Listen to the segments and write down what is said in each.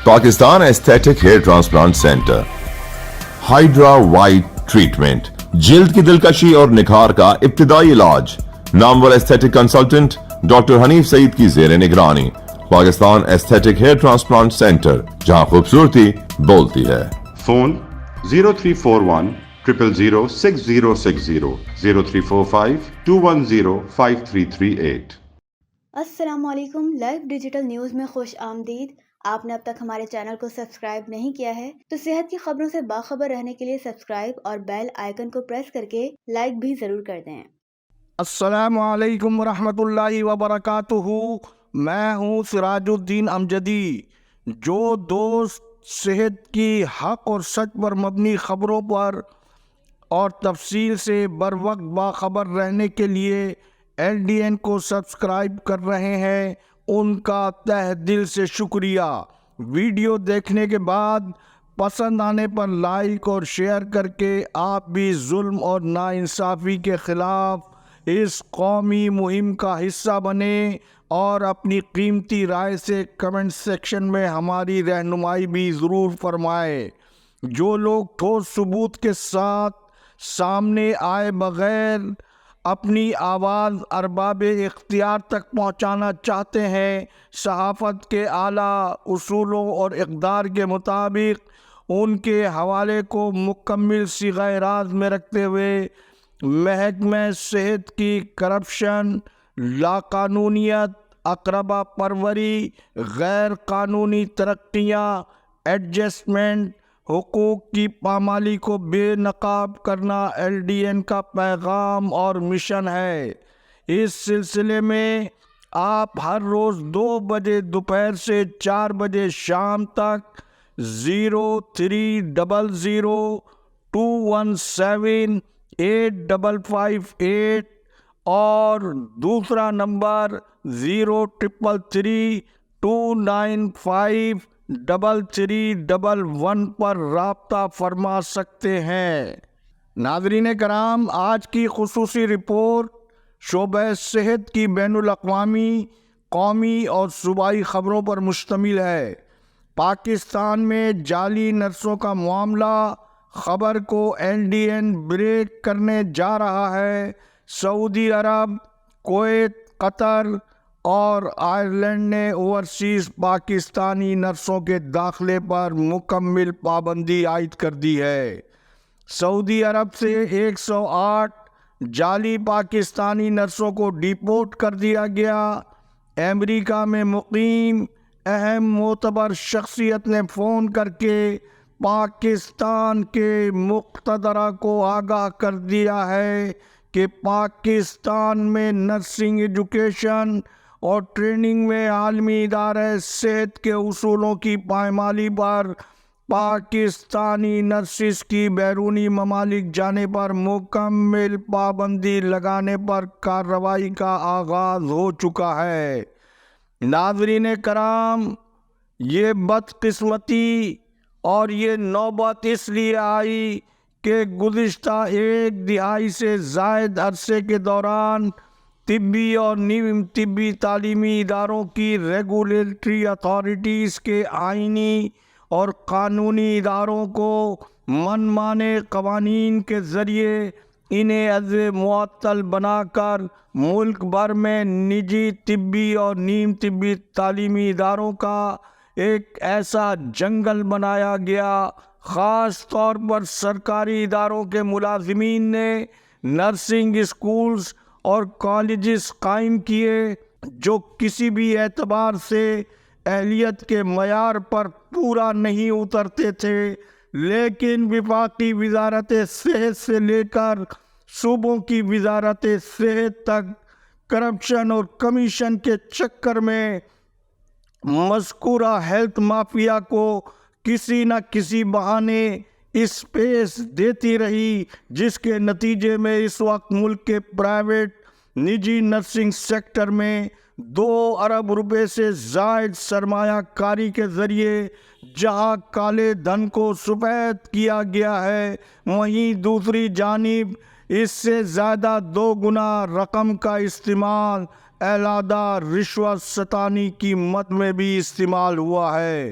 Pakistan aesthetic hair transplant centre, hydra white treatment, جلد کی دلکشی اور نکھار کا ابتدائی علاج، نامور aesthetic consultant doctor Hanif Saeed کی زیر نگرانی، Pakistan aesthetic hair transplant centre, جہاں خوبصورتی بولتی ہے۔ فون 0341 000 6060 0345 210 5338۔ السلام علیکم، لائف ڈیجیٹل نیوز میں خوش آمدید۔ آپ نے اب تک ہمارے چینل کو سبسکرائب نہیں کیا ہے تو صحت کی خبروں سے باخبر رہنے کے لیے سبسکرائب اور بیل آئیکن کو پریس کر کے لائک بھی ضرور کر دیں۔ السلام علیکم ورحمۃ اللہ وبرکاتہ۔ میں ہوں سراج الدین امجدی۔ جو دوست صحت کی حق اور سچ پر مبنی خبروں پر اور تفصیل سے بر وقت باخبر رہنے کے لیے LDN کو سبسکرائب کر رہے ہیں، ان کا تہ دل سے شکریہ۔ ویڈیو دیکھنے کے بعد پسند آنے پر لائک اور شیئر کر کے آپ بھی ظلم اور ناانصافی کے خلاف اس قومی مہم کا حصہ بنیں اور اپنی قیمتی رائے سے کمنٹ سیکشن میں ہماری رہنمائی بھی ضرور فرمائیں۔ جو لوگ ٹھوس ثبوت کے ساتھ سامنے آئے بغیر اپنی آواز ارباب اختیار تک پہنچانا چاہتے ہیں، صحافت کے اعلیٰ اصولوں اور اقدار کے مطابق ان کے حوالے کو مکمل صیغہ راز میں رکھتے ہوئے محکمہ صحت کی کرپشن، لاقانونیت، اقربا پروری، غیر قانونی ترقیاں، ایڈجسٹمنٹ، حقوق کی پامالی کو بے نقاب کرنا LDN کا پیغام اور مشن ہے۔ اس سلسلے میں آپ ہر روز 2 بجے دوپہر سے 4 بجے شام تک 0300 217 8558 اور دوسرا نمبر 0333 295 3311 پر رابطہ فرما سکتے ہیں۔ ناظرین کرام، آج کی خصوصی رپورٹ شعبہ صحت کی بین الاقوامی، قومی اور صوبائی خبروں پر مشتمل ہے۔ پاکستان میں جعلی نرسوں کا معاملہ، خبر کو LDN بریک کرنے جا رہا ہے۔ سعودی عرب، کویت، قطر اور آئرلینڈ نے اوورسیز پاکستانی نرسوں کے داخلے پر مکمل پابندی عائد کر دی ہے۔ سعودی عرب سے 108 جعلی پاکستانی نرسوں کو ڈیپورٹ کر دیا گیا۔ امریکہ میں مقیم اہم معتبر شخصیت نے فون کر کے پاکستان کے مقتدرہ کو آگاہ کر دیا ہے کہ پاکستان میں نرسنگ ایجوکیشن اور ٹریننگ میں عالمی ادارہ صحت کے اصولوں کی پائمالی پر پاکستانی نرسز کی بیرونی ممالک جانے پر مکمل پابندی لگانے پر کارروائی کا آغاز ہو چکا ہے۔ ناظرین کرام، یہ بدقسمتی اور یہ نوبت اس لیے آئی کہ گزشتہ 1 دہائی سے زائد عرصے کے دوران طبی اور نیم طبی تعلیمی اداروں کی ریگولیٹری اتھارٹیز کے آئینی اور قانونی اداروں کو من مانے قوانین کے ذریعے انہیں عضو معطل بنا کر ملک بھر میں نجی طبی اور نیم طبی تعلیمی اداروں کا ایک ایسا جنگل بنایا گیا۔ خاص طور پر سرکاری اداروں کے ملازمین نے نرسنگ اسکولز اور کالجز قائم کیے جو کسی بھی اعتبار سے اہلیت کے معیار پر پورا نہیں اترتے تھے، لیکن وفاقی وزارت صحت سے لے کر صوبوں کی وزارت صحت تک کرپشن اور کمیشن کے چکر میں مذکورہ ہیلتھ مافیا کو کسی نہ کسی بہانے اسپیس دیتی رہی، جس کے نتیجے میں اس وقت ملک کے پرائیویٹ نجی نرسنگ سیکٹر میں 2 ارب روپے سے زائد سرمایہ کاری کے ذریعے جہاں کالے دھن کو سفید کیا گیا ہے، وہیں دوسری جانب اس سے زیادہ 2 گنا رقم کا استعمال علیحدہ رشوت ستانی کی مد میں بھی استعمال ہوا ہے۔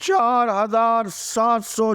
4,700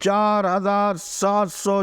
4,700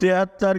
73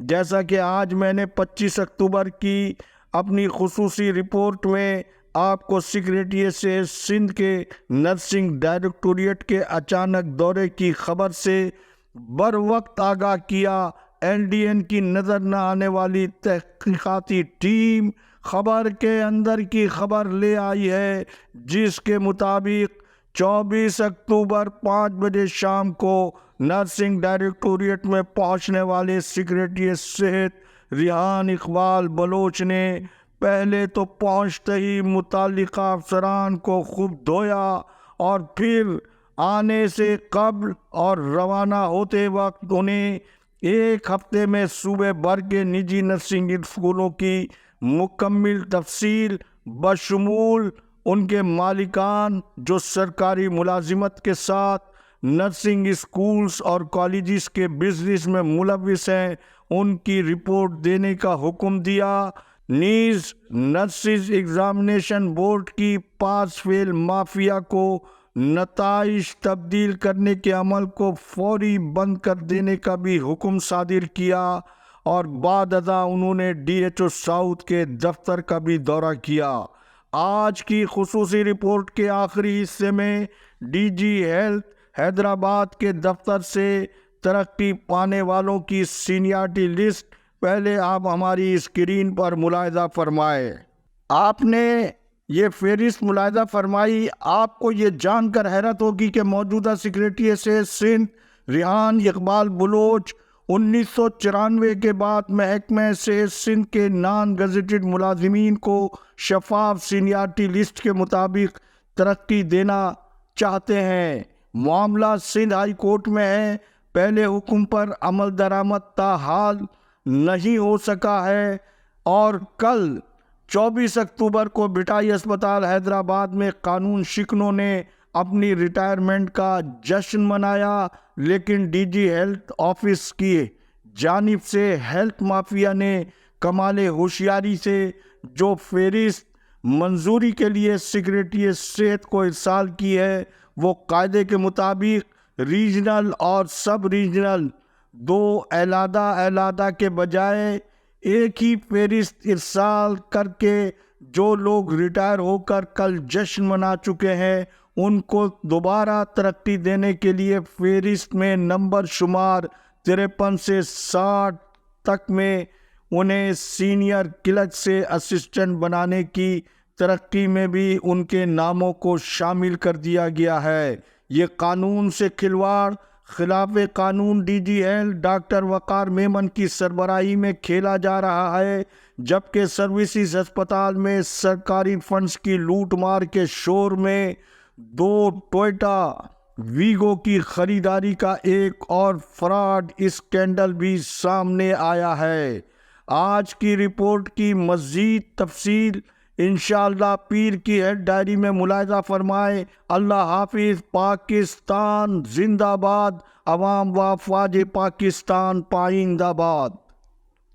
جیسا کہ آج میں نے 25 اکتوبر کی اپنی خصوصی رپورٹ میں آپ کو سیکریٹریٹ سے سندھ کے نرسنگ ڈائریکٹوریٹ کے اچانک دورے کی خبر سے بر وقت آگاہ کیا، این ڈی این کی نظر نہ آنے والی تحقیقاتی ٹیم خبر کے اندر کی خبر لے آئی ہے، جس کے مطابق 24 اکتوبر 5 بجے شام کو نرسنگ ڈائریکٹوریٹ میں پہنچنے والے سیکریٹریٹ صحت ریحان اقبال بلوچ نے پہلے تو پہنچتے ہی متعلقہ افسران کو خوب دھویا اور پھر آنے سے قبل اور روانہ ہوتے وقت انہیں ایک ہفتے میں صوبے بھر کے نجی نرسنگ اسکولوں کی مکمل تفصیل بشمول ان کے مالکان جو سرکاری ملازمت کے ساتھ نرسنگ اسکولز اور کالجز کے بزنس میں ملوث ہیں ان کی رپورٹ دینے کا حکم دیا، نیز نرسز ایگزامینیشن بورڈ کی پاس فیل مافیا کو نتائج تبدیل کرنے کے عمل کو فوری بند کر دینے کا بھی حکم صادر کیا، اور بعد ازاں انہوں نے ڈی ایچ او ساؤتھ کے دفتر کا بھی دورہ کیا۔ آج کی خصوصی رپورٹ کے آخری حصے میں ڈی جی ہیلتھ حیدرآباد کے دفتر سے ترقی پانے والوں کی سینیارٹی لسٹ پہلے آپ ہماری اسکرین پر ملاحظہ فرمائے۔ آپ نے یہ فہرست ملاحظہ فرمائی، آپ کو یہ جان کر حیرت ہوگی کہ موجودہ سیکریٹری سے سندھ ریحان اقبال بلوچ 1994 کے بعد محکمہ صحت سندھ کے نان گزٹڈ ملازمین کو شفاف سینیارٹی لسٹ کے مطابق ترقی دینا چاہتے ہیں۔ معاملہ سندھ ہائی کورٹ میں ہے، پہلے حکم پر عمل درآمد تاحال نہیں ہو سکا ہے، اور کل 24 اکتوبر کو بٹائی اسپتال حیدرآباد میں قانون شکنوں نے اپنی ریٹائرمنٹ کا جشن منایا، لیکن ڈی جی ہیلتھ آفس کی جانب سے ہیلتھ مافیا نے کمال ہوشیاری سے جو فہرست منظوری کے لیے سیکریٹری صحت کو ارسال کی ہے وہ قاعدے کے مطابق ریجنل اور سب ریجنل دو علیحدہ کے بجائے ایک ہی فہرست ارسال کر کے جو لوگ ریٹائر ہو کر کل جشن منا چکے ہیں ان کو دوبارہ ترقی دینے کے لیے فہرست میں نمبر شمار 53 سے 60 تک میں انہیں سینئر کلرک سے اسسٹنٹ بنانے کی ترقی میں بھی ان کے ناموں کو شامل کر دیا گیا ہے۔ یہ قانون سے کھلواڑ خلاف قانون ڈی جی ہیلتھ ڈاکٹر وقار میمن کی سربراہی میں کھیلا جا رہا ہے، جبکہ سروسز ہسپتال میں سرکاری فنڈز کی لوٹ مار کے شور میں 2 ٹوئٹا ویگو کی خریداری کا ایک اور فراڈ اسکینڈل بھی سامنے آیا ہے۔ آج کی رپورٹ کی مزید تفصیل انشاءاللہ پیر کی ہیڈ ڈائری میں ملاحظہ فرمائے۔ اللہ حافظ۔ پاکستان زندہ باد، عوام و افواج پاکستان پائندہ باد۔